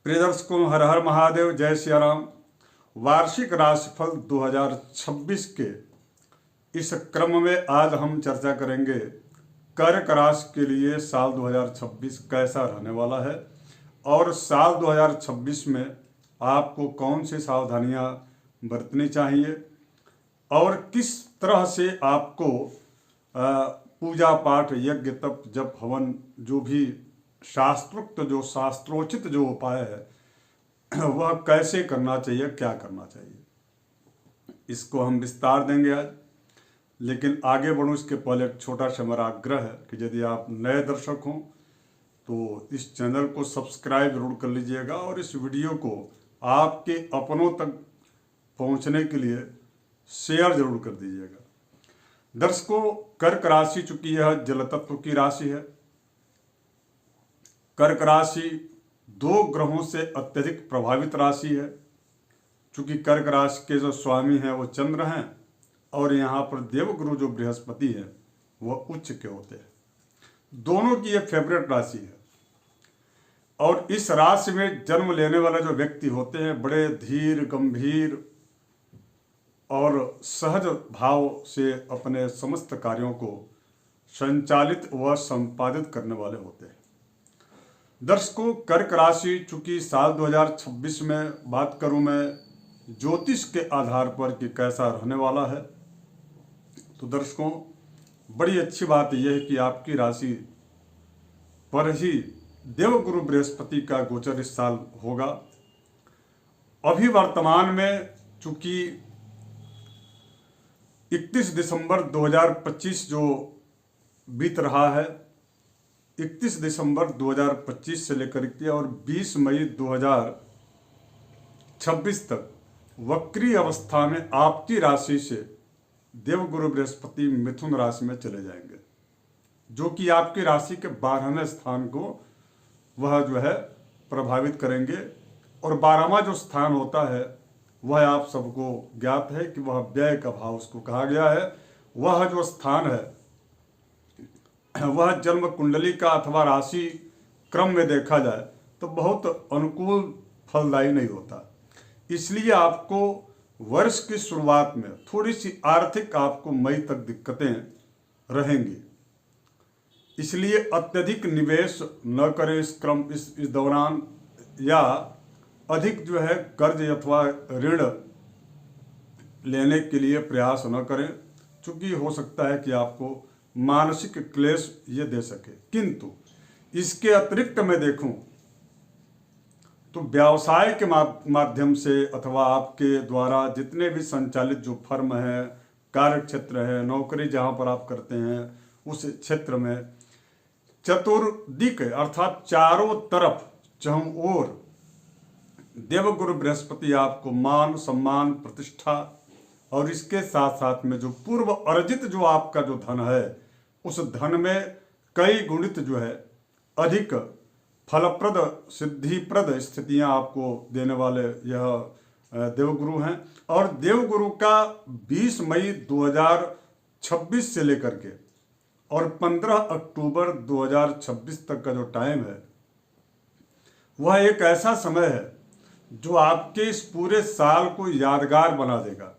प्रिय दर्शकों, हर हर महादेव, जय सिया राम। वार्षिक राशिफल 2026 के इस क्रम में आज हम चर्चा करेंगे कर्क राशि के लिए साल 2026 कैसा रहने वाला है और साल 2026 में आपको कौन सी सावधानियां बरतनी चाहिए और किस तरह से आपको पूजा पाठ, यज्ञ, तप, जप, हवन, जो भी शास्त्रोचित जो उपाय है वह कैसे करना चाहिए, क्या करना चाहिए, इसको हम विस्तार देंगे आज। लेकिन आगे बढ़ूं इसके पहले एक छोटा सा मेरा आग्रह है कि यदि आप नए दर्शक हों तो इस चैनल को सब्सक्राइब जरूर कर लीजिएगा और इस वीडियो को आपके अपनों तक पहुंचने के लिए शेयर जरूर कर दीजिएगा। दर्शकों, कर्क राशि चूंकि यह जल तत्व की राशि है, कर्क राशि दो ग्रहों से अत्यधिक प्रभावित राशि है। चूंकि कर्क राशि के जो स्वामी हैं वो चंद्र हैं और यहाँ पर देवगुरु जो बृहस्पति है वह उच्च के होते हैं। दोनों की ये फेवरेट राशि है और इस राशि में जन्म लेने वाले जो व्यक्ति होते हैं बड़े धीर, गंभीर और सहज भाव से अपने समस्त कार्यों को संचालित व संपादित करने वाले होते हैं। दर्शकों, कर्क राशि चूंकि साल 2026 में बात करूं मैं ज्योतिष के आधार पर कि कैसा रहने वाला है, तो दर्शकों बड़ी अच्छी बात यह है कि आपकी राशि पर ही देवगुरु बृहस्पति का गोचर इस साल होगा। अभी वर्तमान में चूंकि 31 दिसंबर 2025 जो बीत रहा है, 31 दिसंबर 2025 से लेकर के और 20 मई 2026 तक वक्री अवस्था में आपकी राशि से देवगुरु बृहस्पति मिथुन राशि में चले जाएंगे, जो कि आपकी राशि के 12वें स्थान को वह जो है प्रभावित करेंगे। और 12वां जो स्थान होता है वह आप सबको ज्ञात है कि वह व्यय का भाव उसको कहा गया है। वह जो स्थान है वह जन्म कुंडली का अथवा राशि क्रम में देखा जाए तो बहुत अनुकूल फलदायी नहीं होता। इसलिए आपको वर्ष की शुरुआत में थोड़ी सी आर्थिक आपको मई तक दिक्कतें रहेंगी, इसलिए अत्यधिक निवेश न करें इस दौरान, या अधिक जो है कर्ज अथवा ऋण लेने के लिए प्रयास न करें, क्योंकि हो सकता है कि आपको मानसिक क्लेश ये दे सके। किंतु इसके अतिरिक्त मैं देखूं तो व्यवसाय के माध्यम से अथवा आपके द्वारा जितने भी संचालित जो फर्म है, कार्य क्षेत्र है, नौकरी जहां पर आप करते हैं उस क्षेत्र में चतुर्दिक अर्थात चारों तरफ चहुं ओर देवगुरु बृहस्पति आपको मान, सम्मान, प्रतिष्ठा और इसके साथ साथ में जो पूर्व अर्जित जो आपका जो धन है उस धन में कई गुणित जो है अधिक फलप्रद, सिद्धिप्रद स्थितियां आपको देने वाले यह देवगुरु हैं। और देवगुरु का 20 मई 2026 से लेकर के और 15 अक्टूबर 2026 तक का जो टाइम है वह एक ऐसा समय है जो आपके इस पूरे साल को यादगार बना देगा।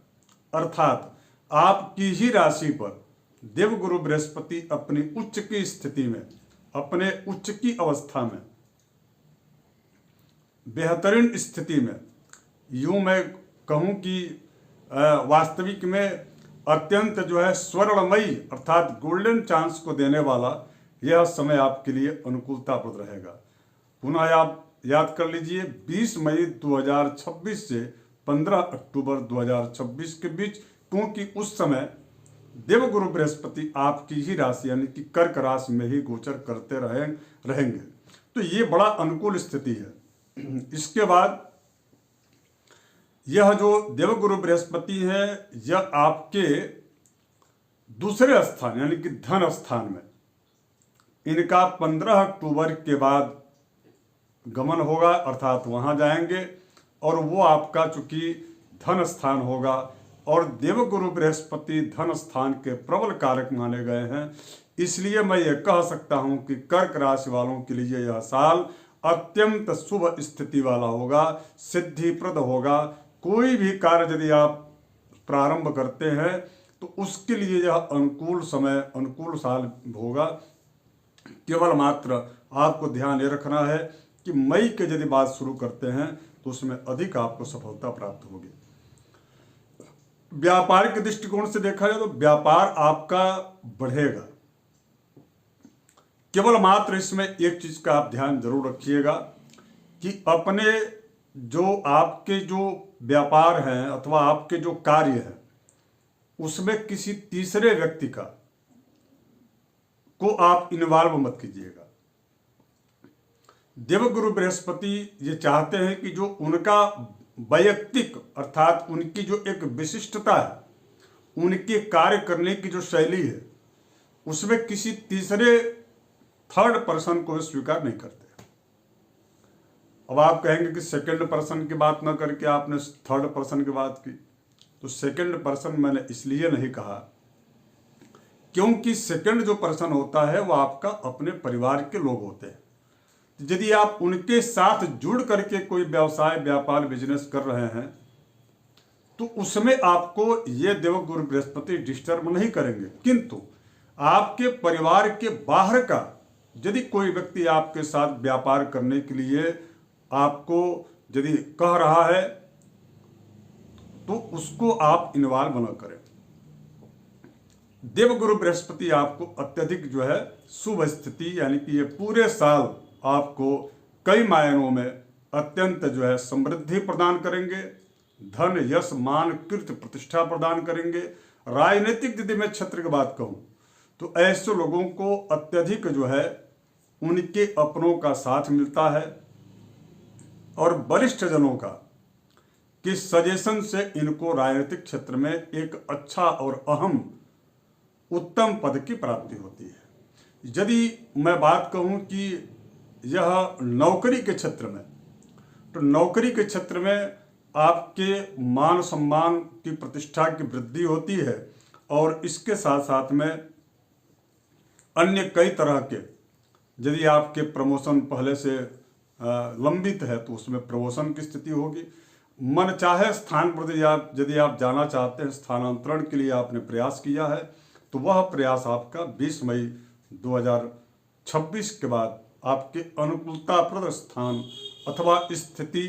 अर्थात आपकी ही राशि पर देवगुरु बृहस्पति अपनी उच्च की स्थिति में, अपने उच्च की अवस्था में, बेहतरीन स्थिति में, यूं मैं कहूं कि वास्तविक में अत्यंत जो है स्वर्णमयी अर्थात गोल्डन चांस को देने वाला यह समय आपके लिए अनुकूलताप्रद रहेगा। पुनः आप याद कर लीजिए, 20 मई 2026 से 15 अक्टूबर 2026 के बीच, क्योंकि उस समय देवगुरु बृहस्पति आपकी ही राशि यानी कि कर्क राशि में ही गोचर करते रहेंगे। तो ये बड़ा अनुकूल स्थिति है। इसके बाद यह जो देवगुरु बृहस्पति है यह आपके दूसरे स्थान यानी कि धन स्थान में इनका 15 अक्टूबर के बाद गमन होगा, अर्थात वहां जाएंगे और वो आपका चूंकि धन स्थान होगा और देवगुरु बृहस्पति धन स्थान के प्रबल कारक माने गए हैं, इसलिए मैं ये कह सकता हूं कि कर्क राशि वालों के लिए यह साल अत्यंत शुभ स्थिति वाला होगा, सिद्धिप्रद होगा। कोई भी कार्य यदि आप प्रारंभ करते हैं तो उसके लिए यह अनुकूल समय, अनुकूल साल होगा। केवल मात्र आपको ध्यान ये रखना है कि मई के यदि बात शुरू करते हैं तो उसमें अधिक आपको सफलता प्राप्त होगी। व्यापार के दृष्टिकोण से देखा जाए तो व्यापार आपका बढ़ेगा। केवल मात्र इसमें एक चीज का आप ध्यान जरूर रखिएगा कि अपने जो आपके जो व्यापार हैं अथवा आपके जो कार्य हैं उसमें किसी तीसरे व्यक्ति को आप इन्वॉल्व मत कीजिएगा। देवगुरु बृहस्पति ये चाहते हैं कि जो उनका वैयक्तिक अर्थात उनकी जो एक विशिष्टता है, उनके कार्य करने की जो शैली है, उसमें किसी तीसरे थर्ड पर्सन को स्वीकार नहीं करते। अब आप कहेंगे कि सेकंड पर्सन की बात न करके आपने थर्ड पर्सन की बात की, तो सेकंड पर्सन मैंने इसलिए नहीं कहा क्योंकि सेकंड जो पर्सन होता है वो आपका अपने परिवार के लोग होते हैं। यदि आप उनके साथ जुड़ करके कोई व्यवसाय, व्यापार, बिजनेस कर रहे हैं तो उसमें आपको ये देवगुरु बृहस्पति डिस्टर्ब नहीं करेंगे। किंतु आपके परिवार के बाहर का यदि कोई व्यक्ति आपके साथ व्यापार करने के लिए आपको यदि कह रहा है तो उसको आप इन्वॉल्व न करें। देवगुरु बृहस्पति आपको अत्यधिक जो है शुभ स्थिति, यानी कि ये पूरे साल आपको कई मायनों में अत्यंत जो है समृद्धि प्रदान करेंगे, धन, यश, मान, कीर्ति, प्रतिष्ठा प्रदान करेंगे। राजनीतिक यदि मैं क्षेत्र की बात कहूं तो ऐसे लोगों को अत्यधिक जो है उनके अपनों का साथ मिलता है और वरिष्ठ जनों का कि सजेशन से इनको राजनीतिक क्षेत्र में एक अच्छा और अहम उत्तम पद की प्राप्ति होती है। यदि मैं बात कहूं कि यह नौकरी के क्षेत्र में, तो नौकरी के क्षेत्र में आपके मान सम्मान की, प्रतिष्ठा की वृद्धि होती है और इसके साथ साथ में अन्य कई तरह के, यदि आपके प्रमोशन पहले से लंबित है तो उसमें प्रमोशन की स्थिति होगी। मन चाहे स्थान पर यदि आप जाना चाहते हैं, स्थानांतरण के लिए आपने प्रयास किया है तो वह प्रयास आपका 20 मई 2026 के बाद आपके अनुकूलताप्रद स्थान अथवा स्थिति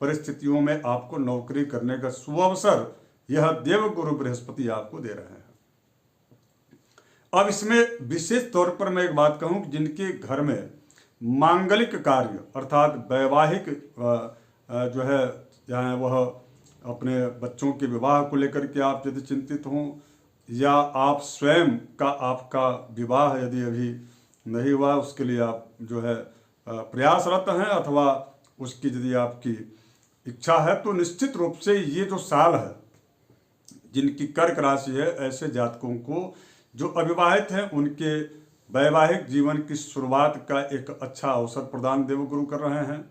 परिस्थितियों में आपको नौकरी करने का शुभ अवसर यह देवगुरु बृहस्पति आपको दे रहे हैं। अब इसमें विशेष तौर पर मैं एक बात कहूं कि जिनके घर में मांगलिक कार्य अर्थात वैवाहिक जो है, चाहे वह अपने बच्चों के विवाह को लेकर के आप यदि चिंतित हों या आप स्वयं का आपका विवाह यदि अभी नहीं हुआ उसके लिए आप जो है प्रयासरत हैं अथवा उसकी यदि आपकी इच्छा है, तो निश्चित रूप से ये जो साल है जिनकी कर्क राशि है, ऐसे जातकों को जो अविवाहित हैं उनके वैवाहिक जीवन की शुरुआत का एक अच्छा अवसर प्रदान देवगुरु कर रहे हैं।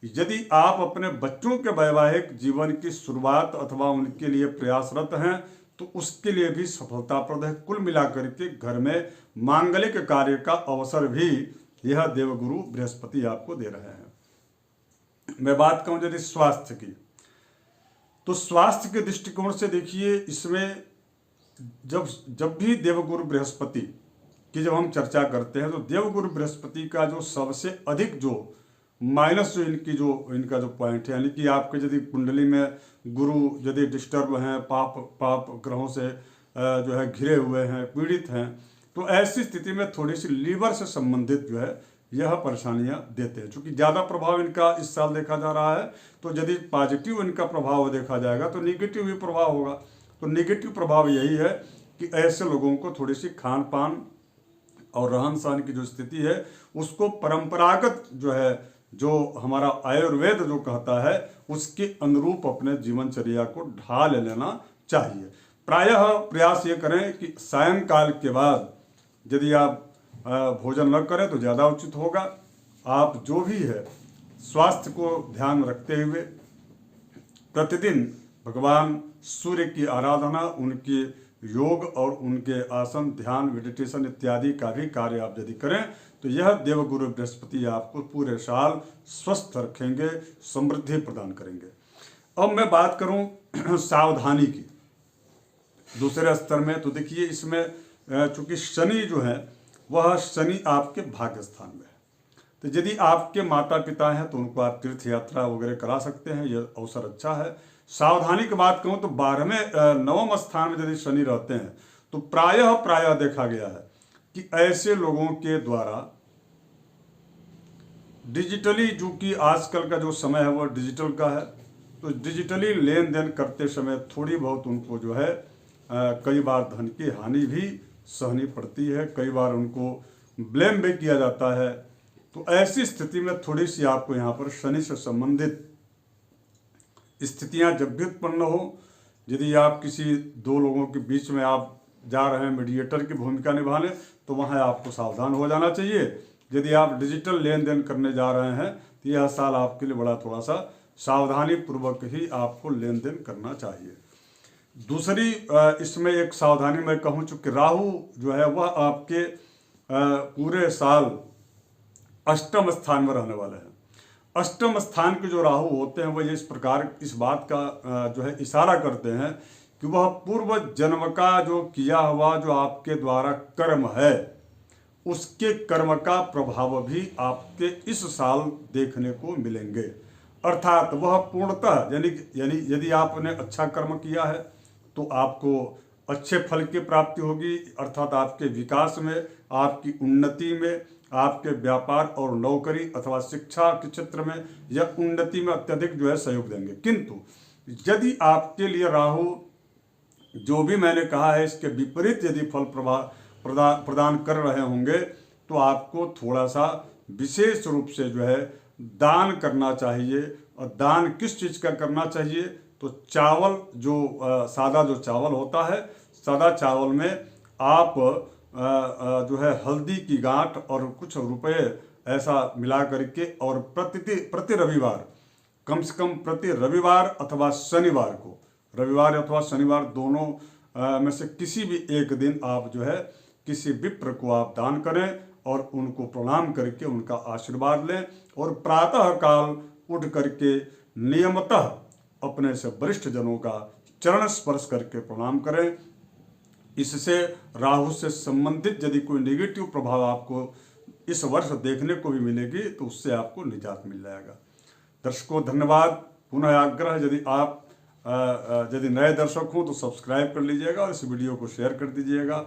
यदि आप अपने बच्चों के वैवाहिक जीवन की शुरुआत अथवा उनके लिए प्रयासरत हैं तो उसके लिए भी सफलताप्रद है। कुल मिलाकर के घर में मांगलिक कार्य का अवसर भी यह देवगुरु बृहस्पति आपको दे रहे हैं। मैं बात कहूं यदि स्वास्थ्य की, तो स्वास्थ्य के दृष्टिकोण से देखिए, इसमें जब भी देवगुरु बृहस्पति की जब हम चर्चा करते हैं तो देवगुरु बृहस्पति का जो सबसे अधिक जो माइनस जो इनका जो पॉइंट है, यानी कि आपके यदि कुंडली में गुरु यदि डिस्टर्ब हैं, पाप ग्रहों से जो है घिरे हुए हैं, पीड़ित हैं, तो ऐसी स्थिति में थोड़ी सी लीवर से संबंधित जो है यह परेशानियां देते हैं। क्योंकि ज़्यादा प्रभाव इनका इस साल देखा जा रहा है, तो यदि पॉजिटिव इनका प्रभाव देखा जाएगा तो निगेटिव भी प्रभाव होगा। तो निगेटिव प्रभाव यही है कि ऐसे लोगों को थोड़ी सी खान पान और रहन सहन की जो स्थिति है उसको परंपरागत जो है, जो हमारा आयुर्वेद जो कहता है उसके अनुरूप अपने जीवनचर्या को ढाल लेना चाहिए। प्रायः प्रयास ये करें कि सायंकाल के बाद यदि आप भोजन न करें तो ज़्यादा उचित होगा। आप जो भी है स्वास्थ्य को ध्यान रखते हुए प्रतिदिन भगवान सूर्य की आराधना, उनके योग और उनके आसन, ध्यान, मेडिटेशन इत्यादि का भी कार्य आप यदि करें तो यह देवगुरु बृहस्पति आपको पूरे साल स्वस्थ रखेंगे, समृद्धि प्रदान करेंगे। अब मैं बात करूं सावधानी की दूसरे स्तर में, तो देखिए इसमें चूंकि शनि जो है वह शनि आपके भाग्य स्थान में है, तो यदि आपके माता पिता हैं तो उनको आप तीर्थ यात्रा वगैरह करा सकते हैं, यह अवसर अच्छा है। सावधानी की बात करूं तो 12वें 9वें स्थान में यदि शनि रहते हैं तो प्रायः देखा गया है कि ऐसे लोगों के द्वारा डिजिटली, जो कि आजकल का जो समय है वह डिजिटल का है, तो डिजिटली लेन देन करते समय थोड़ी बहुत उनको जो है कई बार धन की हानि भी सहनी पड़ती है, कई बार उनको ब्लेम भी किया जाता है। तो ऐसी स्थिति में थोड़ी सी आपको यहाँ पर शनि से संबंधित स्थितियाँ जब भी उत्पन्न हो, यदि आप किसी दो लोगों के बीच में आप जा रहे हैं मीडिएटर की भूमिका निभाने, तो वहाँ आपको सावधान हो जाना चाहिए। यदि आप डिजिटल लेन देन करने जा रहे हैं तो यह साल आपके लिए बड़ा थोड़ा सा सावधानी पूर्वक ही आपको लेन देन करना चाहिए। दूसरी इसमें एक सावधानी मैं कहूँ, चूँकि राहु जो है वह आपके पूरे साल अष्टम स्थान में रहने वाले हैं। अष्टम स्थान के जो राहु होते हैं वह इस प्रकार इस बात का जो है इशारा करते हैं कि वह पूर्व जन्म का जो किया हुआ जो आपके द्वारा कर्म है, उसके कर्म का प्रभाव भी आपके इस साल देखने को मिलेंगे। अर्थात वह पूर्णतः यानी यदि आपने अच्छा कर्म किया है तो आपको अच्छे फल की प्राप्ति होगी, अर्थात आपके विकास में, आपकी उन्नति में, आपके व्यापार और नौकरी अथवा शिक्षा के क्षेत्र में या उन्नति में अत्यधिक जो है सहयोग देंगे। किंतु यदि आपके लिए राहु जो भी मैंने कहा है इसके विपरीत यदि फल प्रदान कर रहे होंगे तो आपको थोड़ा सा विशेष रूप से जो है दान करना चाहिए। और दान किस चीज़ का करना चाहिए, तो चावल जो सादा जो चावल होता है, सादा चावल में आप जो है हल्दी की गांठ और कुछ रुपए ऐसा मिला करके और प्रति रविवार, कम से कम प्रति रविवार अथवा शनिवार को, रविवार अथवा शनिवार दोनों में से किसी भी एक दिन आप जो है किसी विप्र को आप दान करें और उनको प्रणाम करके उनका आशीर्वाद लें। और प्रातः काल उठ करके नियमतः अपने से वरिष्ठ जनों का चरण स्पर्श करके प्रणाम करें। इससे राहु से संबंधित यदि कोई नेगेटिव प्रभाव आपको इस वर्ष देखने को भी मिलेगी तो उससे आपको निजात मिल जाएगा। दर्शकों धन्यवाद। पुनः आग्रह, यदि आप यदि नए दर्शक हो तो सब्सक्राइब कर लीजिएगा और इस वीडियो को शेयर कर दीजिएगा।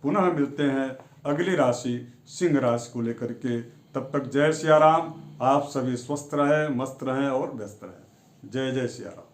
पुनः मिलते हैं अगली राशि सिंह राशि को लेकर के। तब तक जय सिया राम। आप सभी स्वस्थ रहें, मस्त रहें और व्यस्त रहें। जय जय सिया राम।